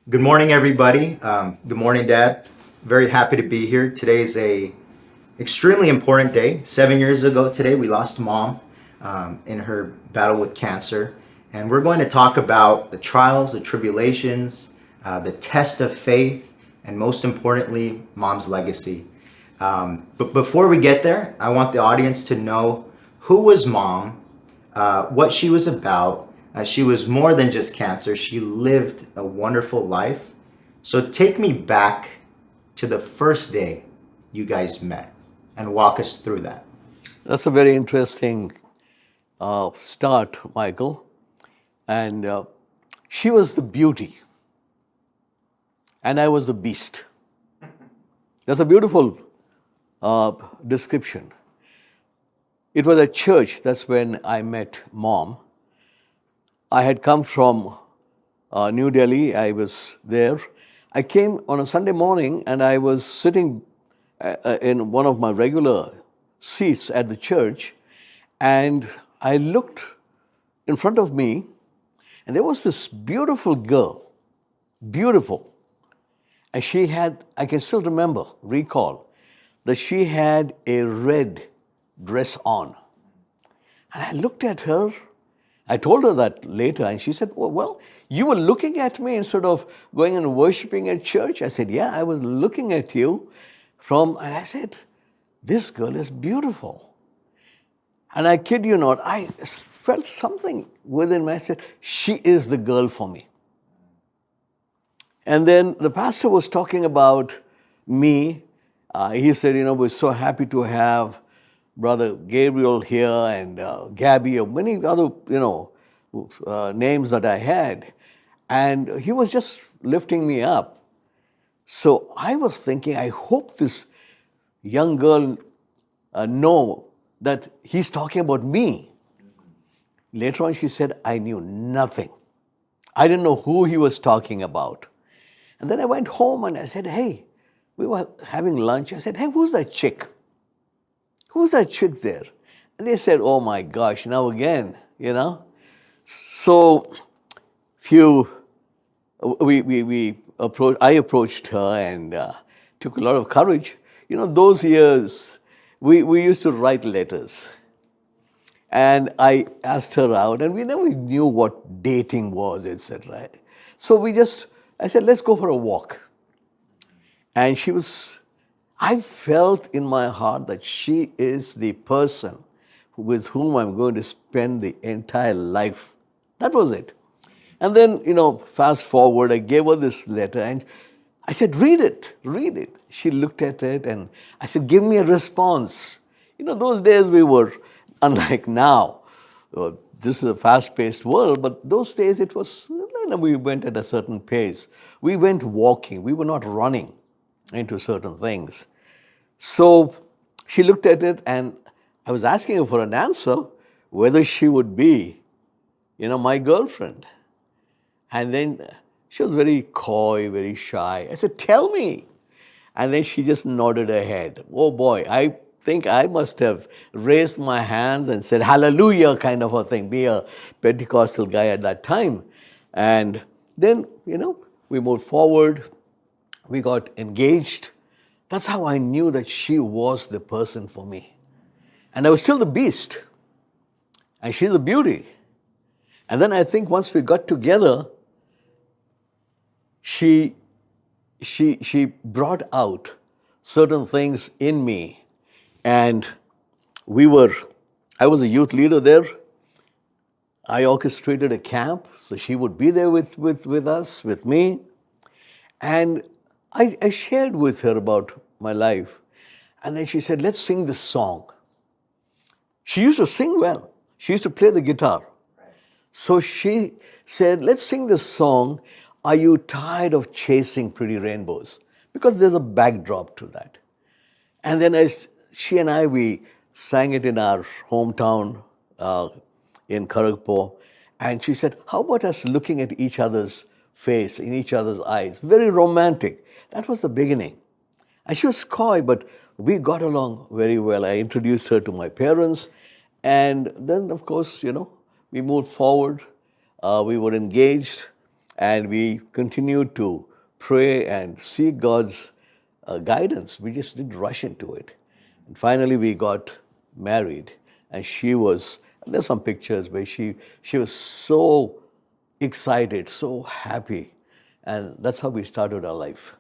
Good morning, everybody. Good morning, Dad. Very happy to be here. Today is a extremely important day. 7 years ago today, we lost Mom in her battle with cancer, and we're going to talk about the trials, the tribulations, the test of faith, and most importantly, Mom's legacy. But before we get there, I want the audience to know who was Mom, what she was about. She was more than just cancer. She lived a wonderful life. So take me back to the first day you guys met and walk us through that. That's a very interesting start, Michael. And she was the beauty, and I was the beast. That's a beautiful uh, description. It was at church, that's when I met Mom. I had come from New Delhi, I was there. I came on a Sunday morning and I was sitting in one of my regular seats at the church, and I looked in front of me, and there was this beautiful girl, beautiful. And she had, I can still recall, that she had a red dress on. And I looked at her. I told her that later, and she said, well, you were looking at me instead of going and worshiping at church? I said, yeah, I was looking at you and I said, this girl is beautiful. And I kid you not, I felt something within me. I said, she is the girl for me. And then the pastor was talking about me. He said, we're so happy to have Brother Gabriel here and Gabby, or many other, names that I had. And he was just lifting me up. So I was thinking, I hope this young girl know that he's talking about me. Later on, she said, I knew nothing. I didn't know who he was talking about. And then I went home and I said, hey, we were having lunch. I said, hey, who's that chick? Who's that chick there? And they said, oh my gosh, now again, So I approached her and took a lot of courage. Those years, we used to write letters. And I asked her out, and we never knew what dating was, etc. So I said, let's go for a walk. And I felt in my heart that she is the person with whom I'm going to spend the entire life. That was it. And then, fast forward, I gave her this letter and I said, read it. She looked at it and I said, give me a response. Those days we were, unlike now, this is a fast-paced world, but those days it was, we went at a certain pace. We went walking, we were not running into certain things. So she looked at it and I was asking her for an answer, whether she would be, my girlfriend. And then she was very coy, very shy. I said, tell me. And then she just nodded her head. Oh boy, I think I must have raised my hands and said, hallelujah, kind of a thing, be a Pentecostal guy at that time. And then, we moved forward, we got engaged. That's how I knew that she was the person for me. And I was still the beast, and she's the beauty. And then I think once we got together, she brought out certain things in me. And I was a youth leader there. I orchestrated a camp, so she would be there with us, with me. And I shared with her about my life. And then she said, let's sing this song. She used to sing well. She used to play the guitar. So she said, let's sing this song, Are You Tired of Chasing Pretty Rainbows? Because there's a backdrop to that. And then she and we sang it in our hometown in Kharagpur. And she said, how about us looking at each other's face, in each other's eyes? Very romantic. That was the beginning. And she was coy, but we got along very well. I introduced her to my parents. And then, of course, we moved forward. We were engaged. And we continued to pray and seek God's guidance. We just didn't rush into it. And finally, we got married. And there's some pictures where she was so excited, so happy. And that's how we started our life.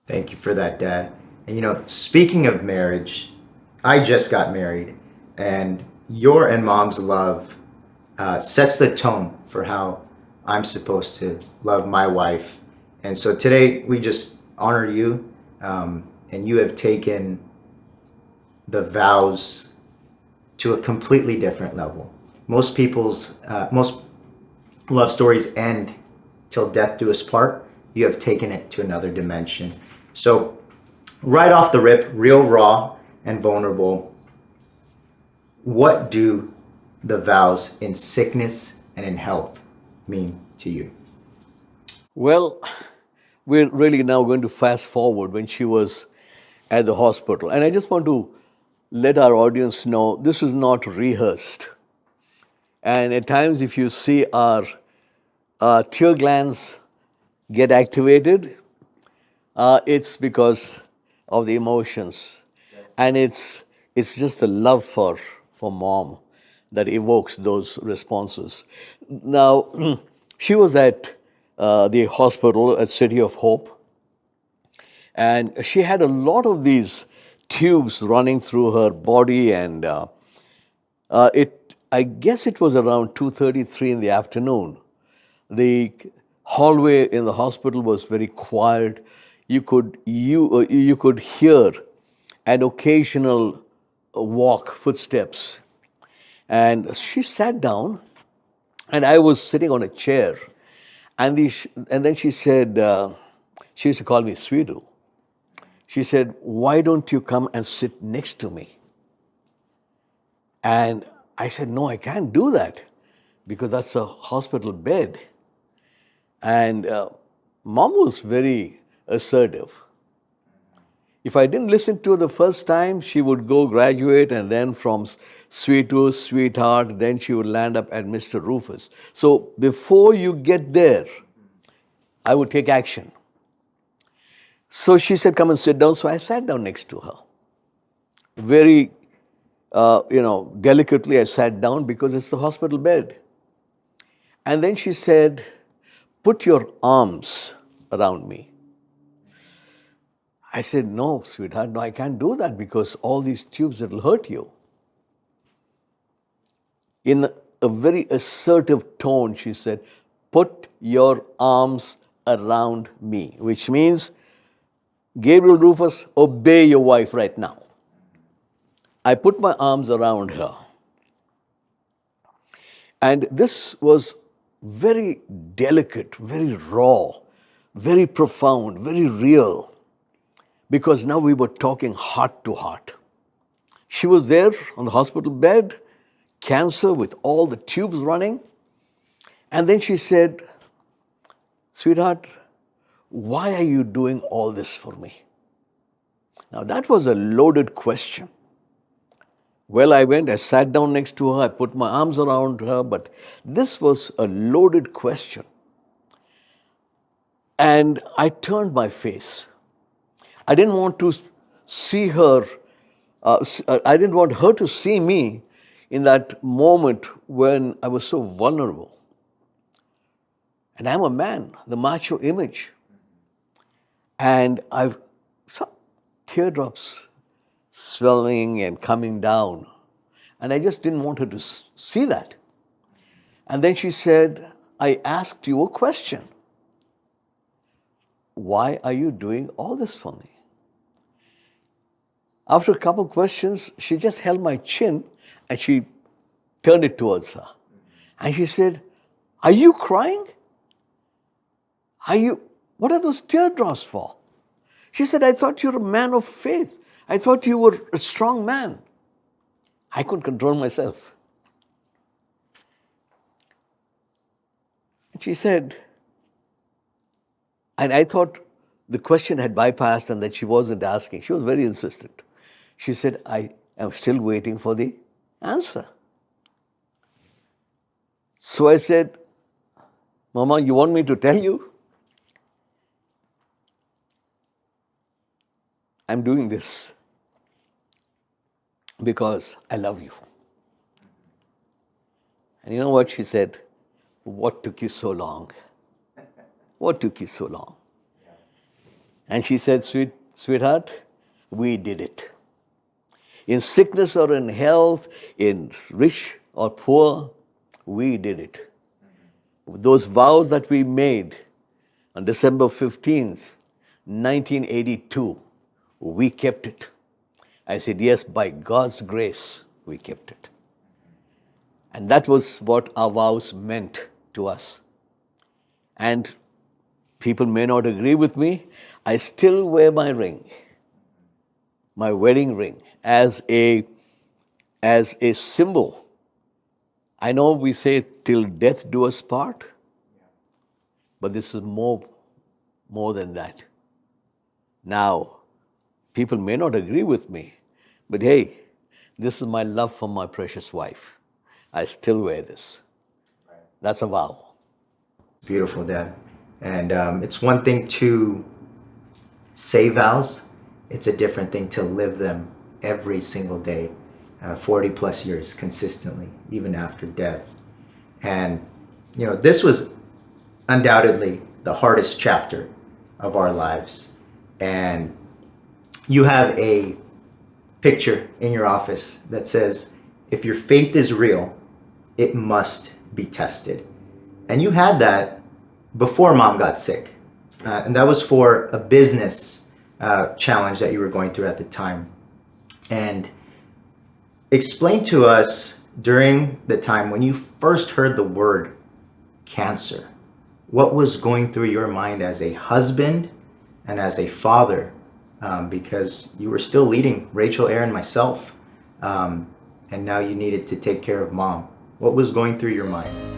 Thank you for that, Dad. And speaking of marriage, I just got married, and your and Mom's love sets the tone for how I'm supposed to love my wife. And so today we just honor you, and you have taken the vows to a completely different level. Most love stories end till death do us part. You have taken it to another dimension. So, right off the rip, real raw and vulnerable, what do the vows in sickness and in health mean to you? Well, we're really now going to fast forward when she was at the hospital. And I just want to let our audience know this is not rehearsed. And at times, if you see our tear glands get activated, it's because of the emotions. And it's just the love for mom that evokes those responses. Now, she was at the hospital at City of Hope, and she had a lot of these tubes running through her body, and I guess it was around 2:33 in the afternoon. The hallway in the hospital was very quiet. You could hear an occasional walk, footsteps. And she sat down, and I was sitting on a chair. And then she said, she used to call me Sweetu. She said, "Why don't you come and sit next to me?" And I said, "No, I can't do that because that's a hospital bed." And mom was very assertive. If I didn't listen to her the first time, she would go graduate, and then from sweet to sweetheart, then she would land up at Mr. Rufus. So before you get there, I would take action. So she said, "Come and sit down." So I sat down next to her. Very, delicately I sat down because it's the hospital bed. And then she said, "Put your arms around me." I said, "No, sweetheart, no, I can't do that because all these tubes, it'll hurt you." In a very assertive tone, she said, "Put your arms around me," which means, Gabriel Rufus, obey your wife right now. I put my arms around her. And this was very delicate, very raw, very profound, very real, because now we were talking heart to heart. She was there on the hospital bed, cancer with all the tubes running. And then she said, "Sweetheart, why are you doing all this for me?" Now, that was a loaded question. Well, I went, I sat down next to her, I put my arms around her, but this was a loaded question. And I turned my face. I didn't want to see her, I didn't want her to see me in that moment when I was so vulnerable. And I'm a man, the macho image. And I've some teardrops swelling and coming down. And I just didn't want her to see that. And then she said, "I asked you a question. Why are you doing all this for me?" After a couple of questions, she just held my chin and she turned it towards her. And she said, "Are you crying? What are those teardrops for?" She said, "I thought you were a man of faith. I thought you were a strong man." I couldn't control myself. And she said, and I thought the question had bypassed and that she wasn't asking. She was very insistent. She said, "I am still waiting for the answer." So I said, Mama, you want me to tell you? I'm doing this because I love you. And you know what she said? What took you so long? What took you so long? And she said, sweetheart, we did it. In sickness or in health, in rich or poor, we did it. Those vows that we made on December 15th, 1982, we kept it. I said, yes, by God's grace, we kept it. And that was what our vows meant to us. And people may not agree with me. I still wear my ring, my wedding ring, as a symbol. I know we say till death do us part, but this is more than that. Now, people may not agree with me, but hey, this is my love for my precious wife. I still wear this. That's a vow. Beautiful, Dad. And it's one thing to say vows, it's a different thing to live them every single day, 40 plus years consistently, even after death. And, you know, this was undoubtedly the hardest chapter of our lives. And you have a picture in your office that says, if your faith is real, it must be tested. And you had that before Mom got sick. And that was for a business challenge that you were going through at the time. And explain to us during the time when you first heard the word cancer, what was going through your mind as a husband and as a father, because you were still leading Rachel, Aaron, myself, and now you needed to take care of Mom. What was going through your mind?